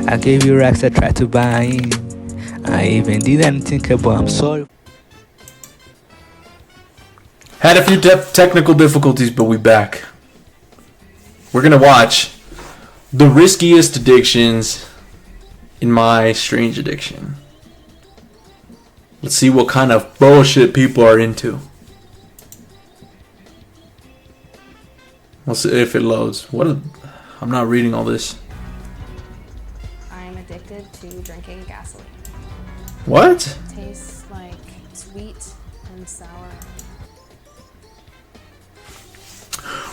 I gave you racks, I tried to buy in. I even didn't think about I'm sorry. Had a few technical difficulties, but we back. We're gonna watch the riskiest addictions in my strange addiction. Let's see what kind of bullshit people are into. Let's see if it loads. I'm not reading all this. I am addicted to drinking gasoline. What? It tastes like sweet and sour.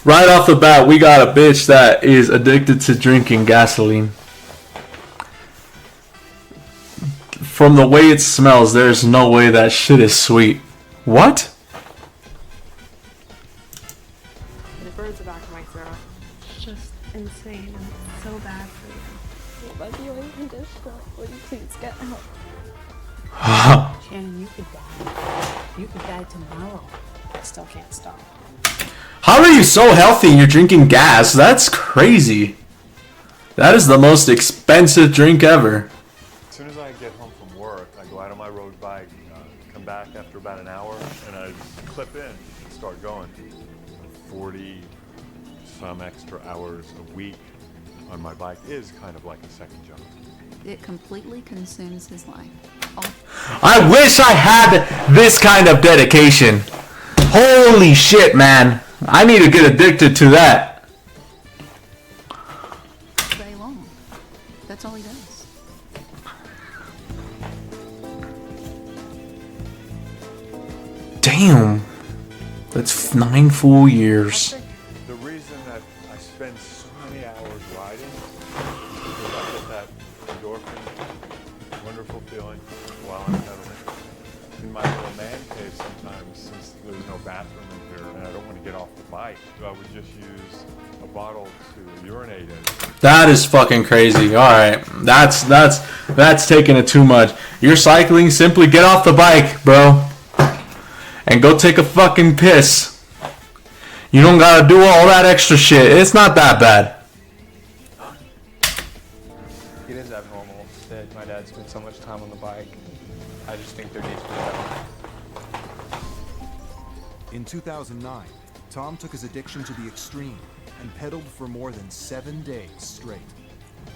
Right off the bat, we got a bitch that is addicted to drinking gasoline. From the way it smells, there's no way that shit is sweet. What? It burns the back of my throat. It's just insane and so bad for you. What about you? I even just would you please get help? Shannon, you could die. You could die tomorrow. I still can't stop. How are you so healthy and you're drinking gas? That's crazy. That is the most expensive drink ever. As soon as I get home from work, I go out on my road bike, come back after about an hour, and I clip in and start going. 40 some extra hours a week on my bike is kind of like a second job. It completely consumes his life. I wish I had this kind of dedication. Holy shit, man. I need to get addicted to that. Day long. That's all he does. Damn. That's 9 full years. I think the reason that I spend so many hours riding is because I get that endorphin, wonderful feeling while I'm pedaling. In my little man cave sometimes, since there's no bathroom in here and I don't want to get off the bike, so I would just use a bottle to urinate in. That is fucking crazy. Alright. That's taking it too much. You're cycling, simply get off the bike, bro. And go take a fucking piss. You don't gotta do all that extra shit. It's not that bad. It is abnormal that my dad spends so much time on the bike. I just think there needs to be better. In 2009, Tom took his addiction to the extreme and pedaled for more than 7 days straight.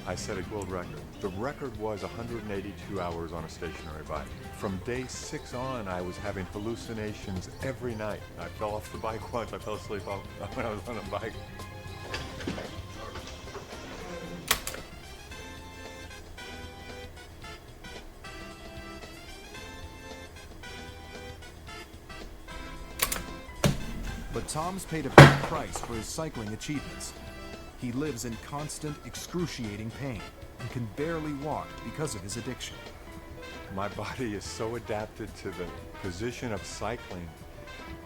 I set a world record. The record was 182 hours on a stationary bike. From day 6 on, I was having hallucinations every night. I fell off the bike once. I fell asleep when I was on a bike. But Tom's paid a big price for his cycling achievements. He lives in constant, excruciating pain and can barely walk because of his addiction. My body is so adapted to the position of cycling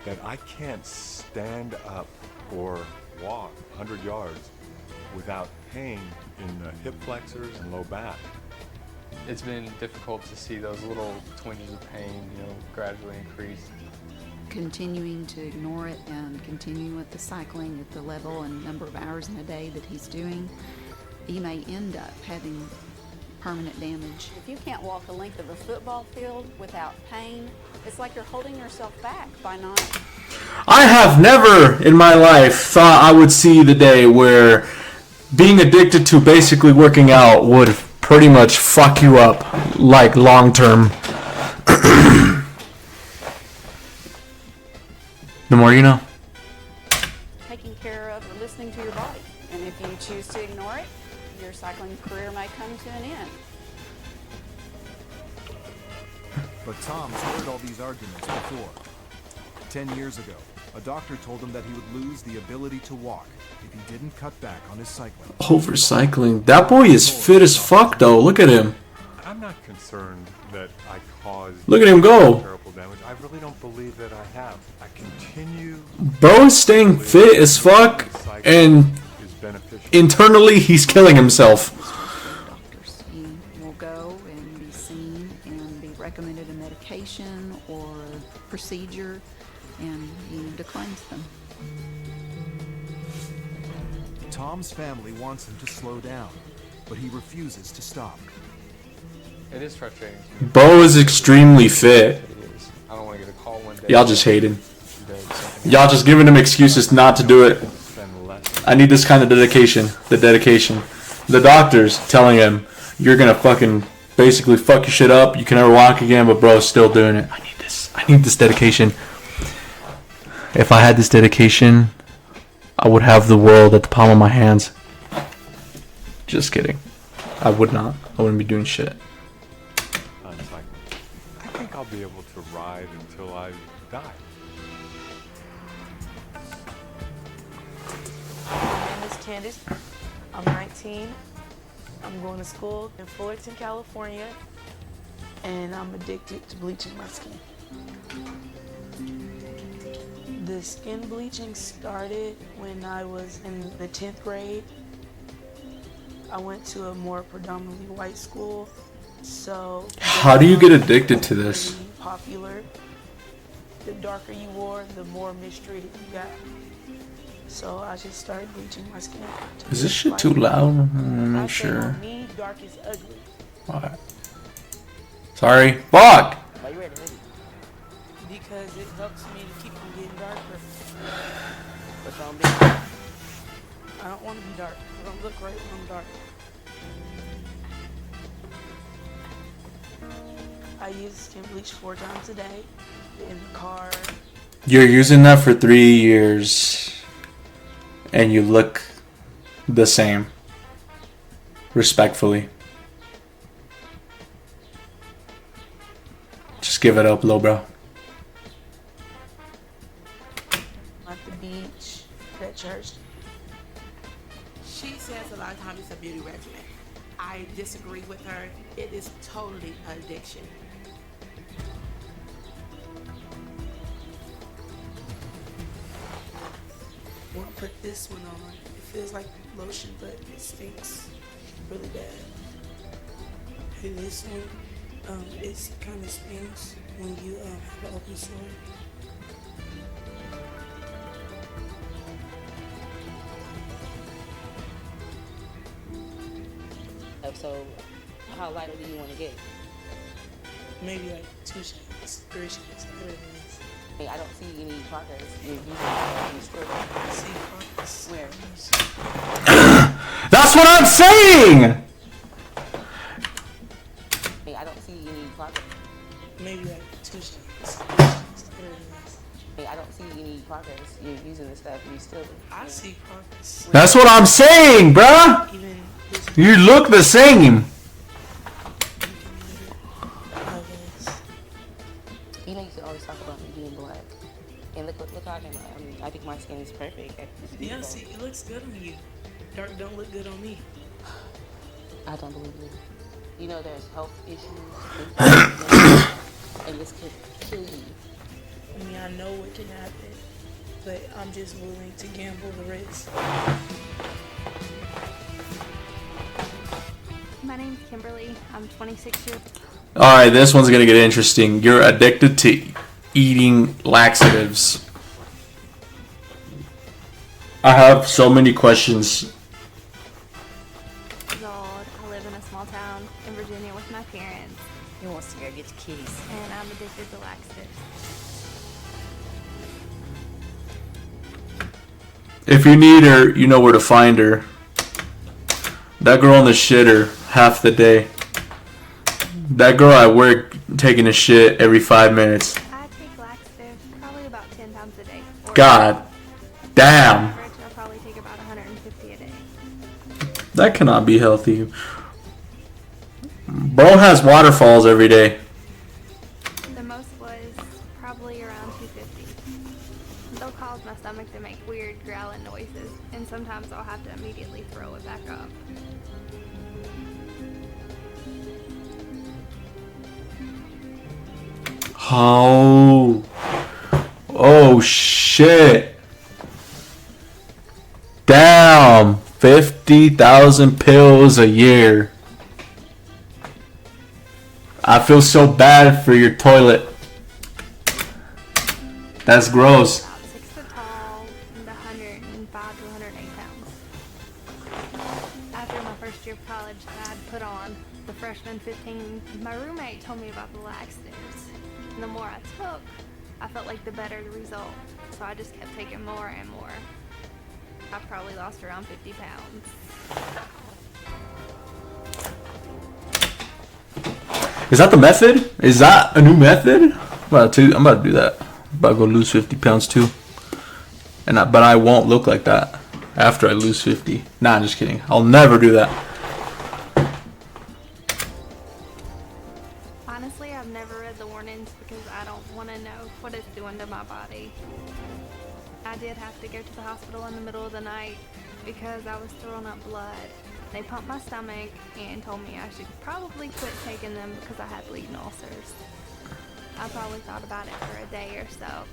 that I can't stand up or walk 100 yards without pain in the hip flexors and low back. It's been difficult to see those little twinges of pain, gradually increase. Continuing to ignore it and continuing with the cycling at the level and number of hours in a day that he's doing, he may end up having permanent damage. If you can't walk the length of a football field without pain, it's like you're holding yourself back by not. I have never in my life thought I would see the day where being addicted to basically working out would pretty much fuck you up, like long term. The more you know. Taking care of or listening to your body. And if you choose to ignore it, your cycling career may come to an end. But Tom's heard all these arguments before. 10 years ago, a doctor told him that he would lose the ability to walk if he didn't cut back on his cycling. Over cycling. That boy is fit as fuck though. Look at him. I'm not concerned that I caused Look at him go. terrible damage. I really don't believe that I have. I continue. Bro is staying fit as fuck, and internally he's killing himself. He will go and be seen and be recommended a medication or a procedure, and he declines them. Tom's family wants him to slow down. but he refuses to stop. It is frustrating to me. Bo is extremely fit. It is. I don't want to get a call one day. Y'all just hating. There's something Y'all just giving him excuses not to do it. Spend less. I need this kind of dedication. The dedication. The doctor's telling him, you're gonna fucking basically fuck your shit up. You can never walk again, but bro's still doing it. I need this. I need this dedication. If I had this dedication, I would have the world at the palm of my hands. Just kidding. I would not. I wouldn't be doing shit. Uncycling. I think I'll be able to ride until I die. My name is Candace. I'm 19. I'm going to school in Fullerton, California, and I'm addicted to bleaching my skin. The skin bleaching started when I was in the 10th grade. I went to a more predominantly white school, so... How do you get addicted to this? Pretty popular. The darker you wore, the more mistreated you got. So I just started bleaching my skin. Is this shit too loud? I'm I not say sure. on me, dark is ugly. What? Sorry. Fuck! Because it helps me to keep from getting darker. What's wrong with being dark? I don't want to be dark. I don't look right when I'm dark. I use skin bleach 4 times a day. In the car. You're using that for 3 years. And you look the same. Respectfully. Just give it up, low bro. At the beach, at church. She says a lot of times it's a beauty regimen. I disagree with her. It is totally an addiction. When I put this one on, it feels like lotion, but it stinks really bad. And this one, it kind of stings when you have an open sore. So, how lighter do you want to get? Maybe like 2 shades, 3 shades, whatever it is. Hey, I don't see any progress. You're using still. I see progress. Where? That's what I'm saying! Hey, I don't see any progress. Maybe like 2 shades, 3 shades, whatever it is. Hey, I don't see any progress. You're using the stuff you still do. I see progress. That's what I'm saying, bruh! Even this You look the same! You know, you can always talk about me being black. And look how I came out. I mean, I think my skin is perfect. It's Yeah, beautiful. see, it looks good on you. Dark don't look good on me. I don't believe you. You know, there's health issues. And this could kill you. I mean, I know what can happen, but I'm just willing to gamble the risk. My name's Kimberly. I'm 26 years old. Alright, this one's gonna get interesting. You're addicted to eating laxatives. I have so many questions. I live in a small town in Virginia with my parents, He wants to go get the keys. and I'm addicted to laxatives. If you need her, you know where to find her. That girl in the shitter half the day. That girl at work taking a shit every 5 minutes. I take laxatives probably about 10 times a day. Or God damn. average, I probably take about 150 a day. That cannot be healthy. Bro has waterfalls every day. The most was probably around 250. They'll cause my stomach to make weird growling noises, and sometimes I'll have to immediately throw it back up. Oh. Oh shit. Damn. 50,000 pills a year. I feel so bad for your toilet. That's gross. About 6 foot tall and 105 to 108 pounds. After my first year of college, on the freshman 15, my roommate told me about the laxatives. And the more I took, I felt like the better the result. So I just kept taking more and more. I probably lost around 50 pounds. Is that the method? Is that a new method? I'm about to do that. I'm about to go lose 50 pounds too. But I won't look like that after I lose 50. Nah, I'm just kidding. I'll never do that. Honestly, I've never read the warnings because I don't want to know what it's doing to my body. I did have to go to the hospital in the middle of the night because I was throwing up blood. They pumped my stomach and told me I should probably quit taking them because I had bleeding ulcers. I probably thought about it for a day or so.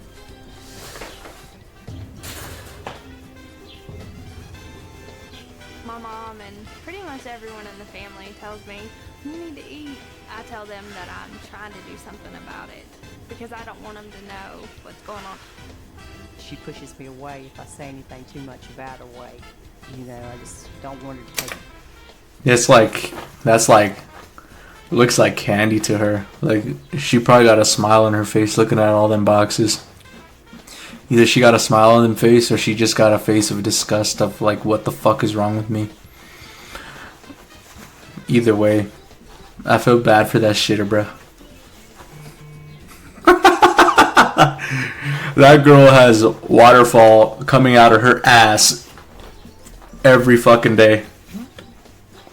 My mom and pretty much everyone in the family tells me, you need to eat. I tell them that I'm trying to do something about it because I don't want them to know what's going on. She pushes me away if I say anything too much about her weight. You know, I just don't want her to take it. Looks like candy to her. Like, she probably got a smile on her face looking at all them boxes. Either she got a smile on her face or she just got a face of disgust of like, what the fuck is wrong with me? Either way, I feel bad for that shitter, bro. That girl has waterfall coming out of her ass every fucking day.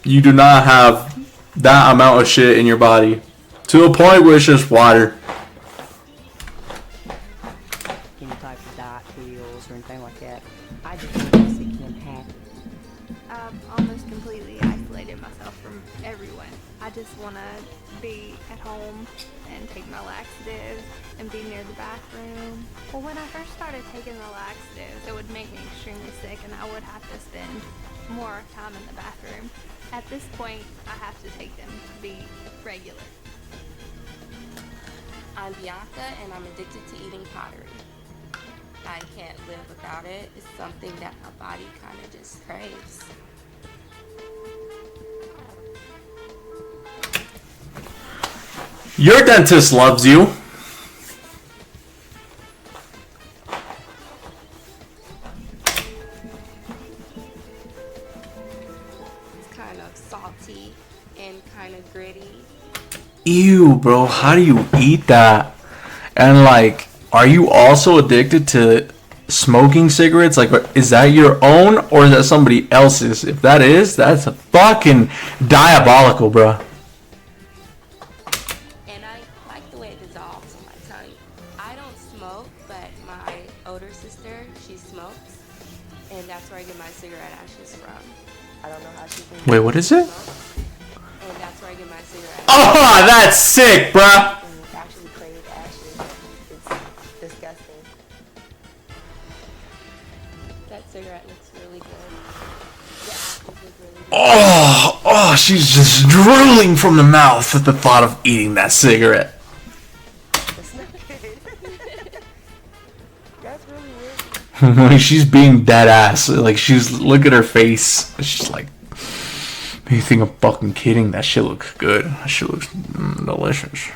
You do not have that amount of shit in your body to a point where it's just water. Any type of diet pills or anything like that. I just want to see Kim happy. I've almost completely isolated myself from everyone. I just want to be at home and take my laxatives and be near the bathroom. Well, when I first started taking the laxatives, it would make me extremely sick and I would have to spend more time in the bathroom. At this point, I have to take them to be regular. I'm Bianca and I'm addicted to eating pottery. I can't live without it. It's something that my body kind of just craves. Your dentist loves you. It's kind of salty and kind of gritty. Ew, bro. How do you eat that? And like, are you also addicted to smoking cigarettes? Like, is that your own or is that somebody else's? If that is, that's a fucking diabolical, bro. And I like the way it dissolves on my tongue. I don't smoke, but my older sister, she smokes. And that's where I get my cigarette ashes from. I don't know how she can. Wait, what is it? And that's where I get my cigarette ashes. Oh, that's sick, bruh. Actually crave ashes. It's disgusting. That cigarette looks really good. The ashes look really good. Oh, she's just drooling from the mouth at the thought of eating that cigarette. That's not good. That's really weird. She's being dead ass. Like, look at her face. She's like, you think I'm fucking kidding? That shit looks good. That shit looks delicious.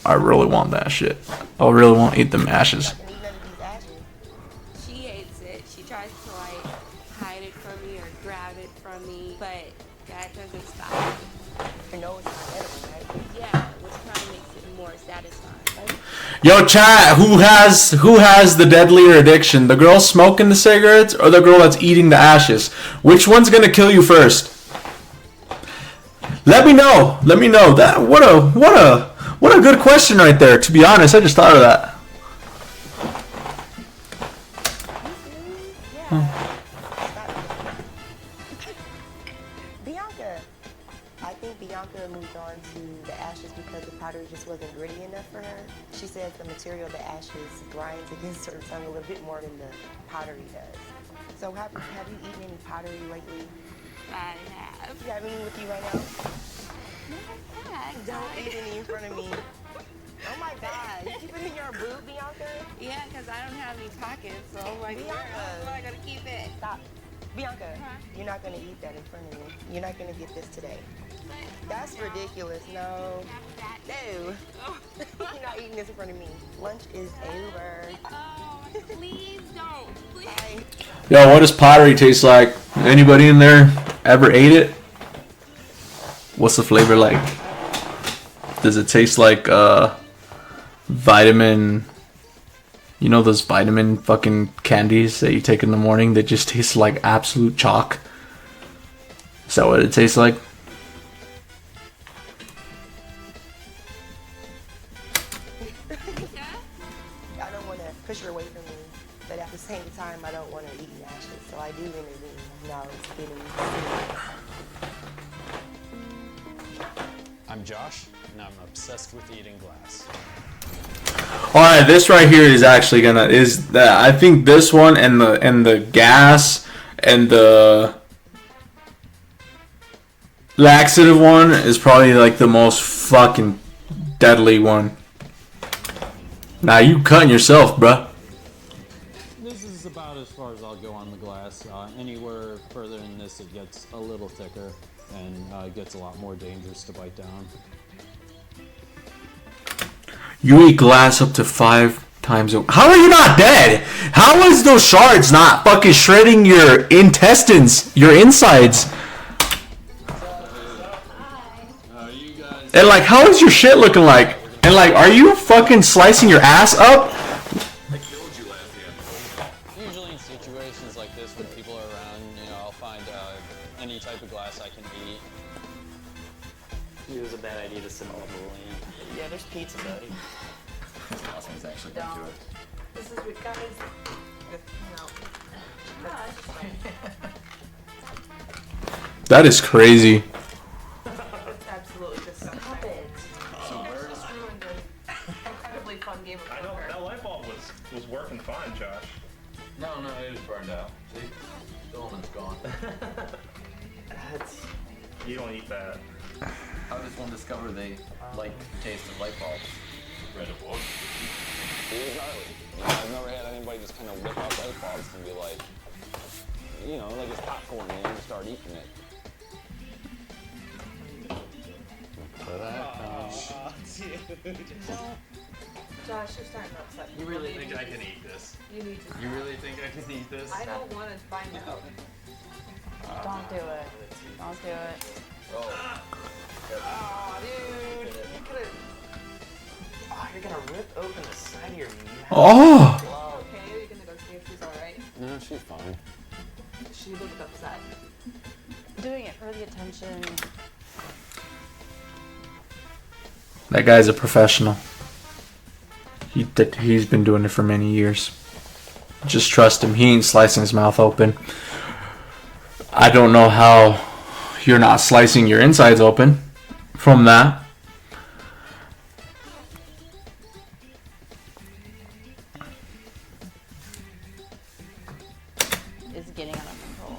I really want that shit. I really want to eat them ashes. She hates it. She tries to like hide it from me or grab it from me, but that doesn't stop me. I know it's not edible, right? Yeah, which kind of makes it more satisfying. Yo, chat, who has the deadlier addiction? The girl smoking the cigarettes or the girl that's eating the ashes? Which one's gonna kill you first? Let me know. Let me know. That what a good question right there. To be honest, I just thought of that. Bianca. I think Bianca moved on to the ashes because the pottery just wasn't gritty enough for her. She says the material of the ashes grinds against her tongue a little bit more than the pottery does. So have you eaten any pottery lately? I have. You have any with you right now? Yeah, Don't eat any in front of me. Oh my God, you keep it in your boot, Bianca? Yeah, because I don't have any pockets, so I'm like, where else am I gonna keep it? Stop. Bianca, you're not gonna eat that in front of me. You're not gonna get this today. That's ridiculous. No. No. You're not eating this in front of me. Lunch is over. Oh, please don't. Please. Yo, what does pottery taste like? Anybody in there ever ate it? What's the flavor like? Does it taste like vitamin? You know those vitamin fucking candies that you take in the morning that just taste like absolute chalk? Is that what it tastes like? I don't want to push her away from me, but at the same time, I don't want to eat ashes, so I do intervene. Now it's getting serious. I'm Josh, and I'm obsessed with eating glass. Alright, this right here is actually gonna I think this one and the gas and the laxative one is probably like the most fucking deadly one. Nah, you cutting yourself, bruh. This is about as far as I'll go on the glass. Anywhere further than this, it gets a little thicker and gets a lot more dangerous to bite down. You eat glass up to 5 times a... How are you not dead? How is those shards not fucking shredding your intestines, your insides? And like, how is your shit looking like? And like, are you fucking slicing your ass up? Usually in situations like this, when people are around, you know, I'll find any type of glass I can eat. It was a bad idea to send all the bullying. Yeah, there's pizza, buddy. Austin's actually going to do it. This is what guys. That is crazy. It's absolutely disgusting. Stop it. So where Just ruined an incredibly fun game of I know poker. that light bulb was working fine, Josh. No, it was burned out. See? The filament's gone. You don't eat that. How does one discover they like the taste of light bulbs? Read a book. It was gnarly. I've never had anybody just kind of whip out light bulbs and be like, you know, like it's popcorn and then start eating it. Josh, you're starting to upset me. You really think I can eat this? You need to. You really think I can eat this? I don't want to find out. Don't do it. Don't do it. Oh. Oh, dude. You could have. Oh, you're gonna rip open the side of your mouth. Oh. Okay, are you gonna go see if she's alright? No, she's fine. She looked upset. Doing it for the attention. That guy's a professional. He's been doing it for many years. Just trust him. He ain't slicing his mouth open. I don't know how you're not slicing your insides open from that. Is getting out of control.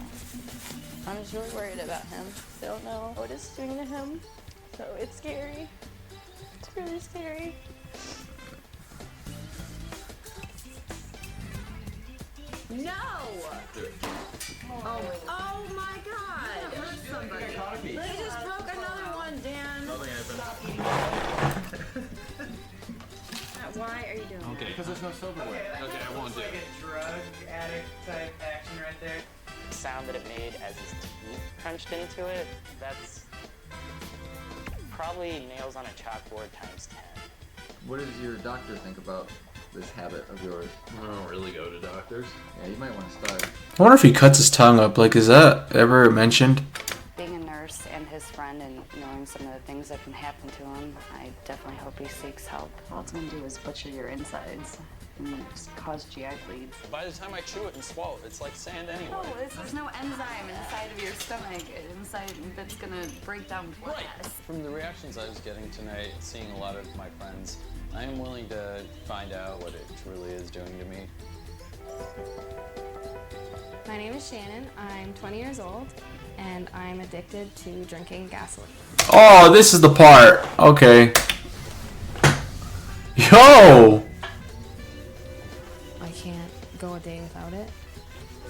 I'm just really worried about him. I don't know what it's doing to him. So it's scary. It's really scary. No! Oh my god! That hurt somebody. They just broke another one, Dan. Why are you doing Okay, because there's no silverware. Okay, I won't do it. a drug addict type action right there. The sound that it made as his teeth crunched into it, that's probably nails on a chalkboard times 10. What does your doctor think about this habit of yours? I don't really go to doctors. Yeah, you might want to start. I wonder if he cuts his tongue up. Like, is that ever mentioned? Being a nurse and his friend and knowing some of the things that can happen to him, I definitely hope he seeks help. All it's going to do is butcher your insides and just cause GI bleeds. By the time I chew it and swallow it, it's like sand anyway. No, there's no enzyme inside of your stomach inside that's going to break down glass. From the reactions I was getting tonight, seeing a lot of my friends, I am willing to find out what it truly is doing to me. My name is Shannon. I'm 20 years old, and I'm addicted to drinking gasoline. Oh, this is the part. Okay. Yo! I can't go a day without it.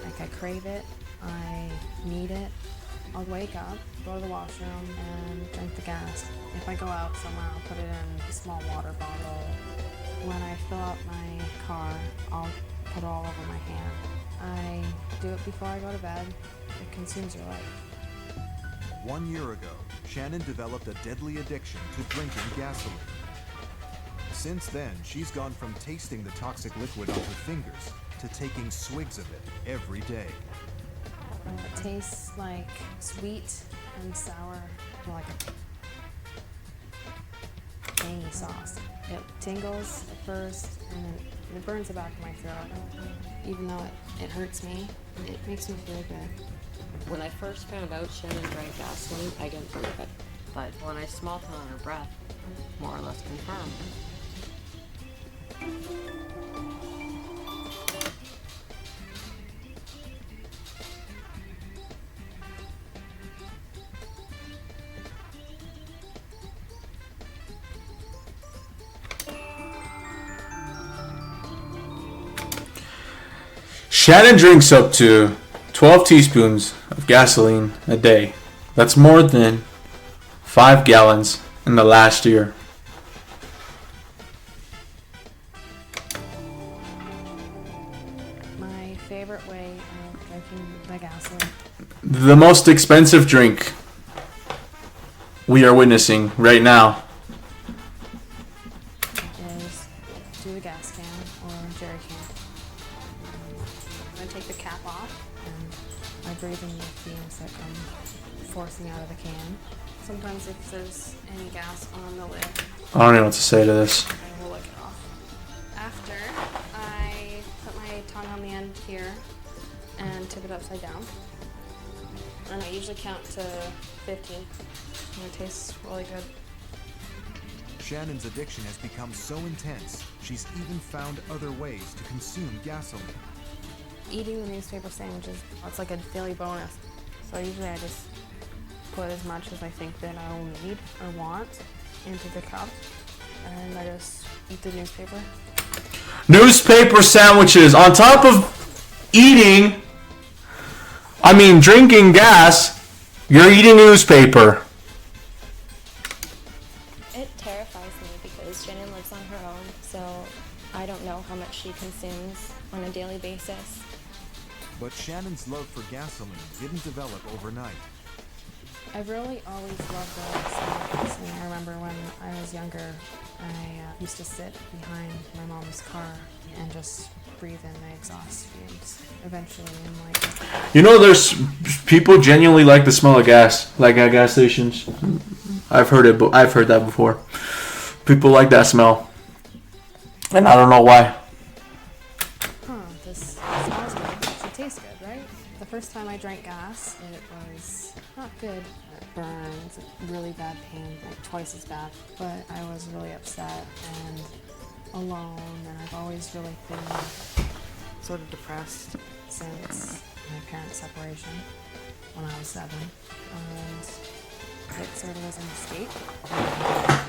Like, I crave it. I need it. I'll wake up, go to the washroom, and gas. If I go out somewhere, I'll put it in a small water bottle. When I fill up my car, I'll put it all over my hand. I do it before I go to bed. It consumes your life. 1 year ago, Shannon developed a deadly addiction to drinking gasoline. Since then, she's gone from tasting the toxic liquid on her fingers to taking swigs of it every day. It tastes like sweet and sour, like a tangy sauce. It tingles at first, and then it burns the back of my throat. Even though it hurts me, it makes me feel good. When I first found out Shannon drank gasoline, I didn't believe it. But when I smelled it on her breath, more or less confirmed. Shannon drinks up to 12 teaspoons of gasoline a day. That's more than 5 gallons in the last year. My favorite way of drinking the gasoline. The most expensive drink we are witnessing right now. Is do the gas can or jerry can. I take the cap off and I breathe in the fumes that come forcing out of the can. Sometimes if there's any gas on the lid, I don't know what to say to this. I will lick it off. After, I put my tongue on the end here and tip it upside down. And I usually count to 15. And it tastes really good. Shannon's addiction has become so intense, she's even found other ways to consume gasoline. Eating the newspaper sandwiches, it's like a daily bonus. So usually I just put as much as I think that I'll need or want into the cup, and I just eat the newspaper. Newspaper sandwiches on top of drinking gas, you're eating newspaper. It terrifies me because Shannon lives on her own, so I don't know how much she consumes on a daily basis. But Shannon's love for gasoline didn't develop overnight. I've really always loved the smell of gasoline. I remember when I was younger, I used to sit behind my mom's car and just breathe in the exhaust fumes. Eventually, I'm like... You know, there's people genuinely like the smell of gas, like at gas stations. I've heard it, but I've heard that before. People like that smell, and I don't know why. This smells good. It tastes good, right? The first time I drank gas, it was not good. It burns, really bad pain, like twice as bad. But I was really upset and alone, and I've always really been sort of depressed since my parents' separation when I was 7. And it sort of was an escape.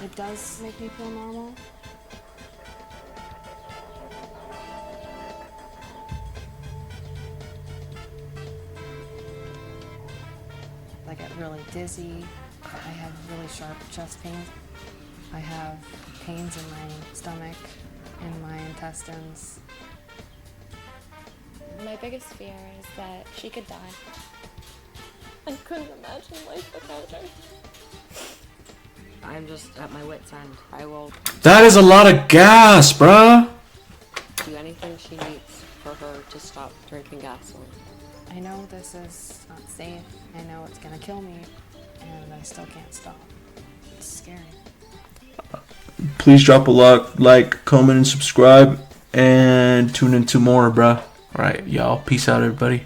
It does make me feel normal. I get really dizzy. I have really sharp chest pains. I have pains in my stomach, in my intestines. My biggest fear is that she could die. I couldn't imagine life without her. I'm just at my wit's end. I will That is a lot of gas, bruh. do anything she needs for her to stop drinking gasoline. I know this is not safe. I know it's gonna kill me, and I still can't stop. It's scary. Please drop a like, comment, and subscribe, and tune in to more, bruh. Alright, y'all. Peace out, everybody.